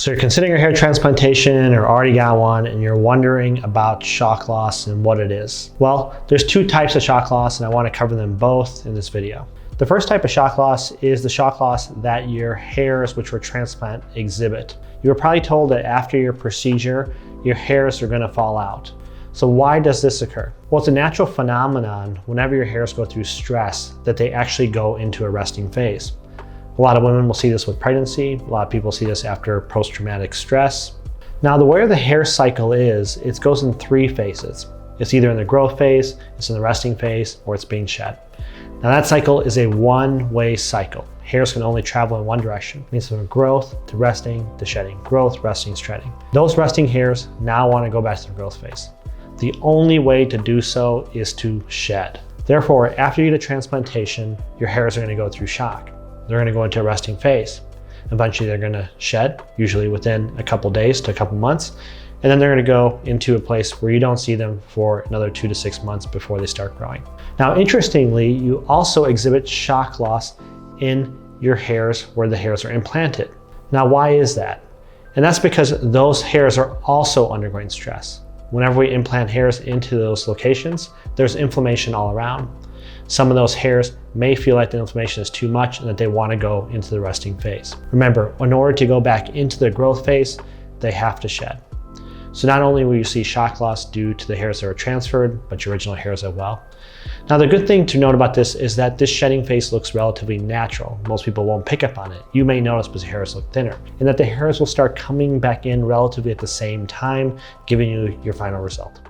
So you're considering a hair transplantation or already got one and you're wondering about shock loss and what it is. Well, there's two types of shock loss and I want to cover them both in this video. The first type of shock loss is the shock loss that your hairs which were transplant exhibit. You were probably told that after your procedure, your hairs are going to fall out. So why does this occur? Well, it's a natural phenomenon whenever your hairs go through stress that they actually go into a resting phase. A lot of women will see this with pregnancy. A lot of people see this after post-traumatic stress. Now, the way the hair cycle is, it goes in three phases. It's either in the growth phase, it's in the resting phase, or it's being shed. Now that cycle is a one-way cycle. Hairs can only travel in one direction. It means from growth to resting to shedding. Growth, resting, shedding. Those resting hairs now want to go back to the growth phase. The only way to do so is to shed. Therefore, after you get a transplantation, your hairs are going to go through shock. They're going to go into a resting phase. Eventually they're going to shed, usually within a couple days to a couple months. And then they're going to go into a place where you don't see them for another 2 to 6 months before they start growing. Now, interestingly, you also exhibit shock loss in your hairs where the hairs are implanted. Now, why is that? And that's because those hairs are also undergoing stress. Whenever we implant hairs into those locations, there's inflammation all around. Some of those hairs may feel like the inflammation is too much and that they want to go into the resting phase. Remember, in order to go back into the growth phase, they have to shed. So not only will you see shock loss due to the hairs that are transferred, but your original hairs as well. Now, the good thing to note about this is that this shedding phase looks relatively natural. Most people won't pick up on it. You may notice because the hairs look thinner, and that the hairs will start coming back in relatively at the same time, giving you your final result.